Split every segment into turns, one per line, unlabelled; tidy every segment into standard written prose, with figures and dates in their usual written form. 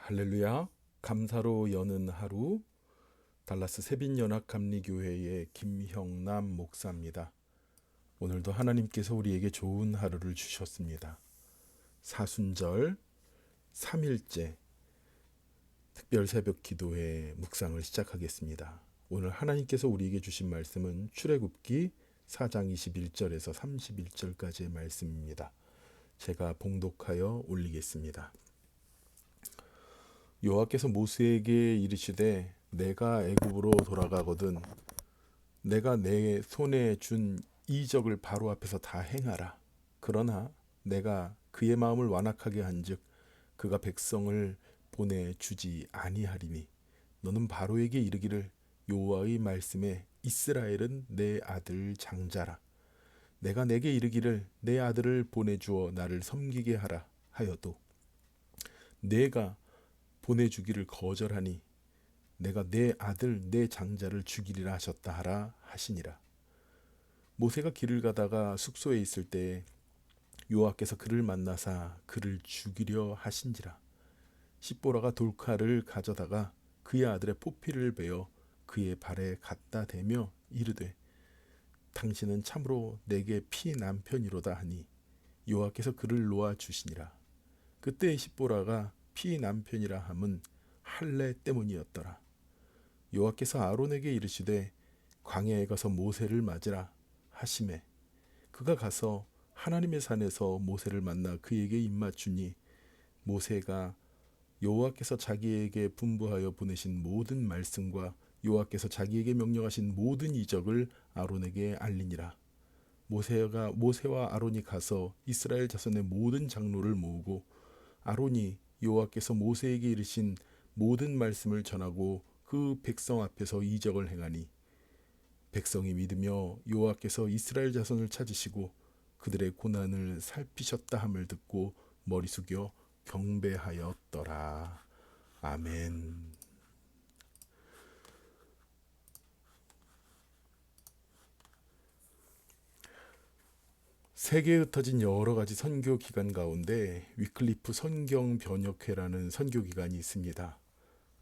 할렐루야. 감사로 여는 하루. 달라스 세빈연합감리교회의 김형남 목사입니다. 오늘도 하나님께서 우리에게 좋은 하루를 주셨습니다. 사순절 3일째 특별 새벽 기도회 묵상을 시작하겠습니다. 오늘 하나님께서 우리에게 주신 말씀은 출애굽기 4장 21절에서 31절까지의 말씀입니다. 제가 봉독하여 올리겠습니다. 여호와께서 모세에게 이르시되 내가 애굽으로 돌아가거든 내가 내 손에 준 이적을 바로 앞에서 다 행하라. 그러나 내가 그의 마음을 완악하게 한즉 그가 백성을 보내주지 아니하리니 너는 바로에게 이르기를 여호와의 말씀에 이스라엘은 내 아들 장자라. 내가 내게 이르기를 내 아들을 보내주어 나를 섬기게 하라 하여도 내가 보내주기를 거절하니 내가 내 아들 내 장자를 죽이리라 하셨다 하라 하시니라. 모세가 길을 가다가 숙소에 있을 때에 여호와께서 그를 만나사 그를 죽이려 하신지라. 십보라가 돌칼을 가져다가 그의 아들의 포피를 베어 그의 발에 갖다 대며 이르되 당신은 참으로 내게 피 남편이로다 하니 여호와께서 그를 놓아 주시니라. 그때 십보라가 피 남편이라 함은 할례 때문이었더라. 여호와께서 아론에게 이르시되 광야에 가서 모세를 맞으라 하시매 그가 가서 하나님의 산에서 모세를 만나 그에게 입맞추니 모세가 여호와께서 자기에게 분부하여 보내신 모든 말씀과 여호와께서 자기에게 명령하신 모든 이적을 아론에게 알리니라. 모세와 아론이 가서 이스라엘 자손의 모든 장로를 모으고 아론이 여호와께서 모세에게 이르신 모든 말씀을 전하고 그 백성 앞에서 이적을 행하니 백성이 믿으며 여호와께서 이스라엘 자손을 찾으시고 그들의 고난을 살피셨다 함을 듣고 머리 숙여 경배하였더라. 아멘. 세계에 흩어진 여러 가지 선교 기관 가운데 위클리프 성경 번역회라는 선교 기관이 있습니다.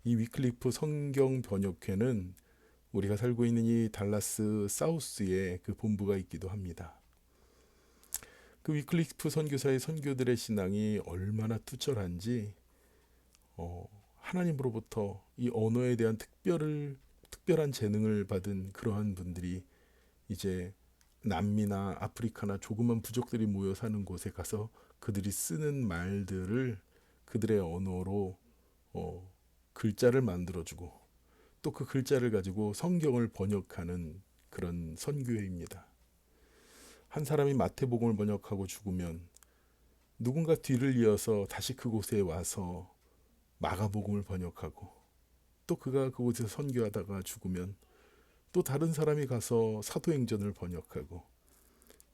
이 위클리프 성경 번역회는 우리가 살고 있는 이 달라스 사우스에 그 본부가 있기도 합니다. 그 위클리프 선교사의 선교들의 신앙이 얼마나 투철한지 하나님으로부터 이 언어에 대한 특별한 재능을 받은 그러한 분들이 이제 남미나 아프리카나 조그만 부족들이 모여 사는 곳에 가서 그들이 쓰는 말들을 그들의 언어로 글자를 만들어주고 또 그 글자를 가지고 성경을 번역하는 그런 선교회입니다. 한 사람이 마태복음을 번역하고 죽으면 누군가 뒤를 이어서 다시 그곳에 와서 마가복음을 번역하고 또 그가 그곳에서 선교하다가 죽으면 또 다른 사람이 가서 사도행전을 번역하고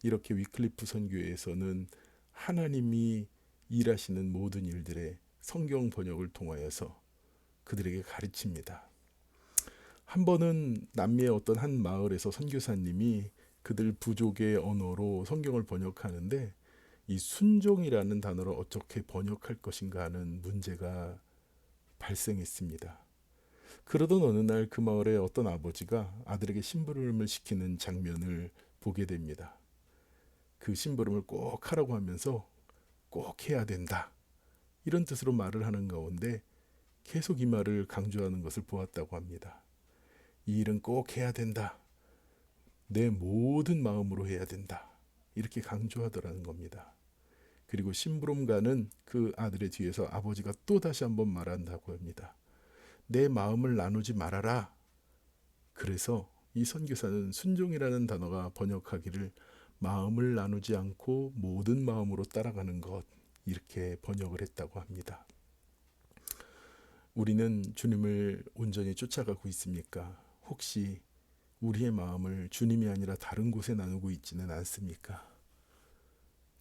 이렇게 위클리프 선교회에서는 하나님이 일하시는 모든 일들에 성경 번역을 통하여서 그들에게 가르칩니다. 한 번은 남미의 어떤 한 마을에서 선교사님이 그들 부족의 언어로 성경을 번역하는데 이 순종이라는 단어를 어떻게 번역할 것인가 하는 문제가 발생했습니다. 그러던 어느 날 그 마을의 어떤 아버지가 아들에게 심부름을 시키는 장면을 보게 됩니다. 그 심부름을 꼭 하라고 하면서 꼭 해야 된다 이런 뜻으로 말을 하는 가운데 계속 이 말을 강조하는 것을 보았다고 합니다. 이 일은 꼭 해야 된다. 내 모든 마음으로 해야 된다. 이렇게 강조하더라는 겁니다. 그리고 심부름가는 그 아들의 뒤에서 아버지가 또 다시 한번 말한다고 합니다. 내 마음을 나누지 말아라. 그래서 이 선교사는 순종이라는 단어가 번역하기를 마음을 나누지 않고 모든 마음으로 따라가는 것 이렇게 번역을 했다고 합니다. 우리는 주님을 온전히 쫓아가고 있습니까? 혹시 우리의 마음을 주님이 아니라 다른 곳에 나누고 있지는 않습니까?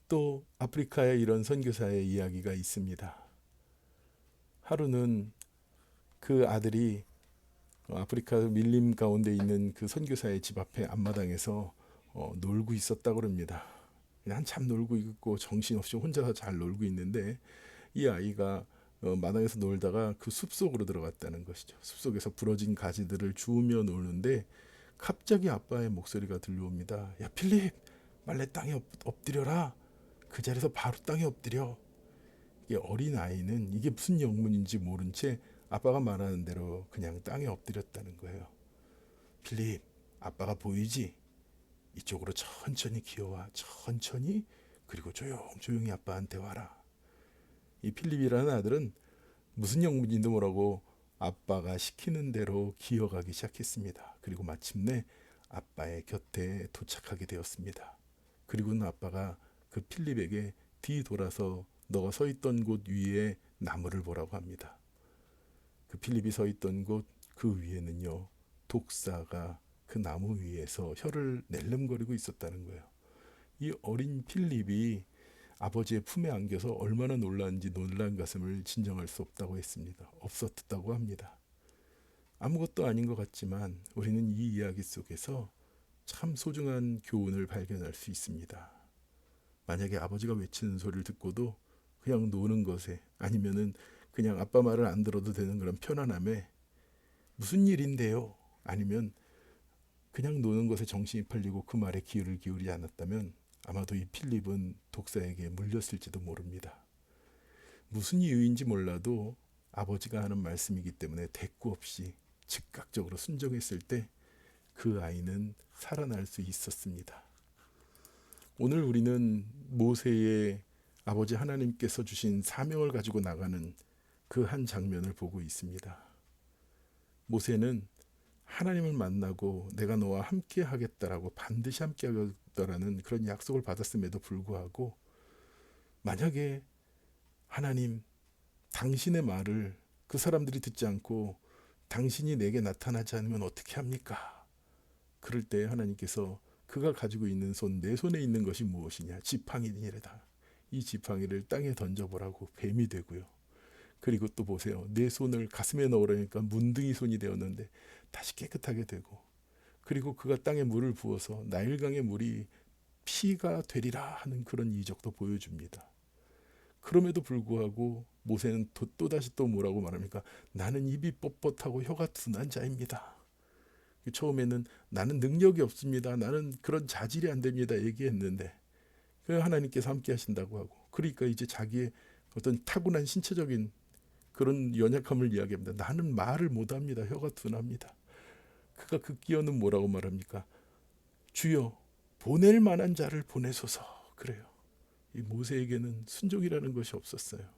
또 아프리카에 이런 선교사의 이야기가 있습니다. 하루는 그 아들이 아프리카 밀림 가운데 있는 그 선교사의 집 앞에 앞마당에서 놀고 있었다고 합니다. 한참 놀고 있고 정신없이 혼자서 잘 놀고 있는데 이 아이가 마당에서 놀다가 그 숲속으로 들어갔다는 것이죠. 숲속에서 부러진 가지들을 주우며 노는데 갑자기 아빠의 목소리가 들려옵니다. 야 필립, 빨리 땅에 엎드려라. 그 자리에서 바로 땅에 엎드려. 이게 어린 아이는 이게 무슨 영문인지 모른 채 아빠가 말하는 대로 그냥 땅에 엎드렸다는 거예요. 필립, 아빠가 보이지? 이쪽으로 천천히 기어와. 천천히. 그리고 조용히 아빠한테 와라. 이 필립이라는 아들은 무슨 영문인도 모르고 아빠가 시키는 대로 기어가기 시작했습니다. 그리고 마침내 아빠의 곁에 도착하게 되었습니다. 그리고는 아빠가 그 필립에게 뒤돌아서 너가 서 있던 곳 위에 나무를 보라고 합니다. 그 필립이 서 있던 곳 그 위에는요, 독사가 그 나무 위에서 혀를 낼름거리고 있었다는 거예요. 이 어린 필립이 아버지의 품에 안겨서 얼마나 놀랐는지 놀란 가슴을 진정할 수 없었다고 합니다. 아무것도 아닌 것 같지만 우리는 이 이야기 속에서 참 소중한 교훈을 발견할 수 있습니다. 만약에 아버지가 외치는 소리를 듣고도 그냥 노는 것에, 아니면은 그냥 아빠 말을 안 들어도 되는 그런 편안함에 무슨 일인데요? 아니면 그냥 노는 것에 정신이 팔리고 그 말에 귀를 기울이지 않았다면 아마도 이 필립은 독사에게 물렸을지도 모릅니다. 무슨 이유인지 몰라도 아버지가 하는 말씀이기 때문에 대꾸 없이 즉각적으로 순종했을 때 그 아이는 살아날 수 있었습니다. 오늘 우리는 모세의 아버지 하나님께서 주신 사명을 가지고 나가는 그 한 장면을 보고 있습니다. 모세는 하나님을 만나고 내가 너와 함께 하겠다라고, 반드시 함께 하겠다라는 그런 약속을 받았음에도 불구하고 만약에 하나님, 당신의 말을 그 사람들이 듣지 않고 당신이 내게 나타나지 않으면 어떻게 합니까? 그럴 때 하나님께서 그가 가지고 있는 내 손에 있는 것이 무엇이냐? 지팡이니라. 이 지팡이를 땅에 던져보라고 뱀이 되고요. 그리고 또 보세요. 내 손을 가슴에 넣으려니까 문둥이 손이 되었는데 다시 깨끗하게 되고, 그리고 그가 땅에 물을 부어서 나일강의 물이 피가 되리라 하는 그런 이적도 보여줍니다. 그럼에도 불구하고 모세는 또다시 또 뭐라고 말합니까? 나는 입이 뻣뻣하고 혀가 둔한 자입니다. 처음에는 나는 능력이 없습니다. 나는 그런 자질이 안 됩니다. 얘기했는데 하나님께서 함께 하신다고 하고, 그러니까 이제 자기의 어떤 타고난 신체적인 그런 연약함을 이야기합니다. 나는 말을 못합니다. 혀가 둔합니다. 그가 급기어는 뭐라고 말합니까? 주여, 보낼 만한 자를 보내소서. 그래요. 이 모세에게는 순종이라는 것이 없었어요.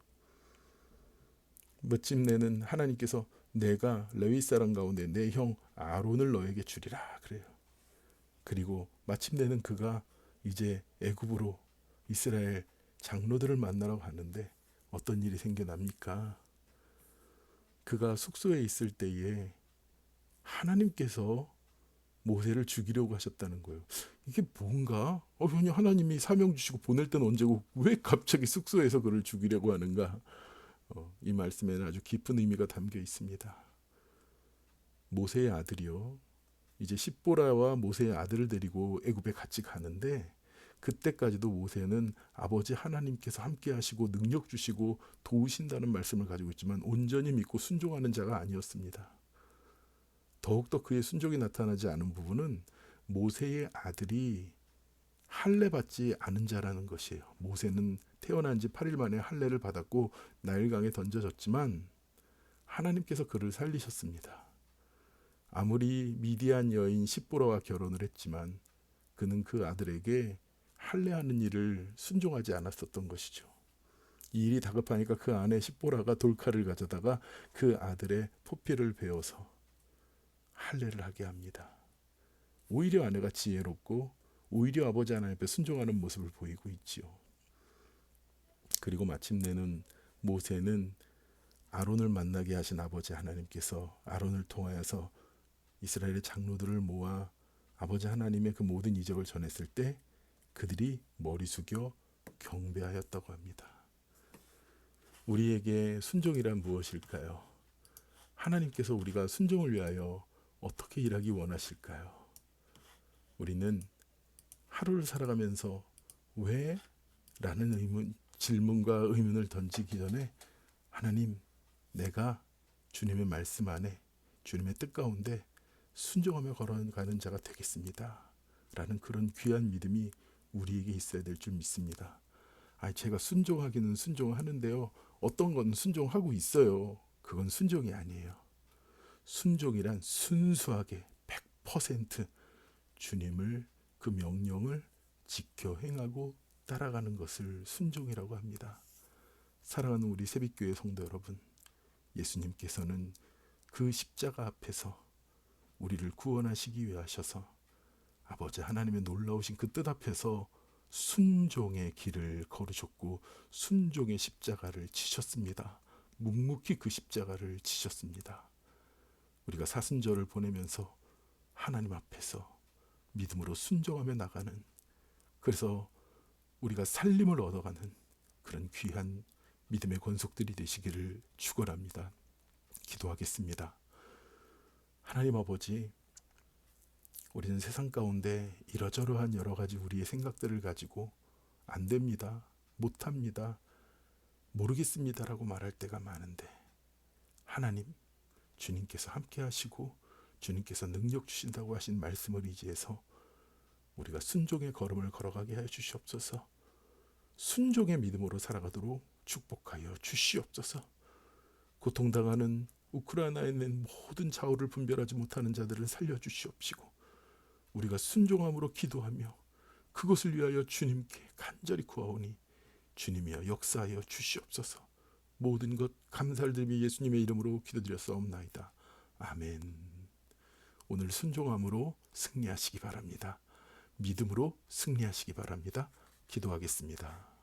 마침내는 하나님께서 내가 레위 사람 가운데 내 형 아론을 너에게 주리라 그래요. 그리고 마침내는 그가 이제 애굽으로 이스라엘 장로들을 만나러 가는데 어떤 일이 생겨납니까? 그가 숙소에 있을 때에 하나님께서 모세를 죽이려고 하셨다는 거예요. 이게 뭔가? 하나님이 사명 주시고 보낼 때는 언제고 왜 갑자기 숙소에서 그를 죽이려고 하는가? 이 말씀에는 아주 깊은 의미가 담겨 있습니다. 모세의 아들이요, 이제 십보라와 모세의 아들을 데리고 애굽에 같이 가는데 그때까지도 모세는 아버지 하나님께서 함께 하시고 능력 주시고 도우신다는 말씀을 가지고 있지만 온전히 믿고 순종하는 자가 아니었습니다. 더욱더 그의 순종이 나타나지 않은 부분은 모세의 아들이 할례 받지 않은 자라는 것이에요. 모세는 태어난 지 8일 만에 할례를 받았고 나일강에 던져졌지만 하나님께서 그를 살리셨습니다. 아무리 미디안 여인 십보라와 결혼을 했지만 그는 그 아들에게 할례하는 일을 순종하지 않았었던 것이죠. 이 일이 다급하니까 그 아내 십보라가 돌칼을 가져다가 그 아들의 포피를 베어서 할례를 하게 합니다. 오히려 아내가 지혜롭고 오히려 아버지 하나님 앞에 순종하는 모습을 보이고 있지요. 그리고 마침내는 모세는 아론을 만나게 하신 아버지 하나님께서 아론을 통하여서 이스라엘의 장로들을 모아 아버지 하나님의 그 모든 이적을 전했을 때 그들이 머리 숙여 경배하였다고 합니다. 우리에게 순종이란 무엇일까요? 하나님께서 우리가 순종을 위하여 어떻게 일하기 원하실까요? 우리는 하루를 살아가면서 왜? 라는 질문과 의문을 던지기 전에 하나님, 내가 주님의 말씀 안에 주님의 뜻 가운데 순종하며 걸어가는 자가 되겠습니다. 라는 그런 귀한 믿음이 우리에게 있어야 될 줄 믿습니다. 제가 순종하기는 순종하는데요. 어떤 건 순종하고 있어요. 그건 순종이 아니에요. 순종이란 순수하게 100% 주님을 그 명령을 지켜 행하고 따라가는 것을 순종이라고 합니다. 사랑하는 우리 새빛교회 성도 여러분, 예수님께서는 그 십자가 앞에서 우리를 구원하시기 위해 하셔서 아버지 하나님의 놀라우신 그 뜻 앞에서 순종의 길을 걸으셨고 순종의 십자가를 지셨습니다. 묵묵히 그 십자가를 지셨습니다. 우리가 사순절을 보내면서 하나님 앞에서 믿음으로 순종하며 나가는, 그래서 우리가 살림을 얻어가는 그런 귀한 믿음의 권속들이 되시기를 축원합니다. 기도하겠습니다. 하나님 아버지, 우리는 세상 가운데 이러저러한 여러 가지 우리의 생각들을 가지고 안 됩니다, 못합니다, 모르겠습니다라고 말할 때가 많은데, 하나님, 주님께서 함께 하시고 주님께서 능력 주신다고 하신 말씀을 의지해서 우리가 순종의 걸음을 걸어가게 해 주시옵소서. 순종의 믿음으로 살아가도록 축복하여 주시옵소서. 고통당하는 우크라이나에 있는 모든 좌우를 분별하지 못하는 자들을 살려주시옵시고, 우리가 순종함으로 기도하며 그것을 위하여 주님께 간절히 구하오니 주님이여 역사하여 주시옵소서. 모든 것 감사를 드리며 예수님의 이름으로 기도드렸사옵나이다. 아멘. 오늘 순종함으로 승리하시기 바랍니다. 믿음으로 승리하시기 바랍니다. 기도하겠습니다.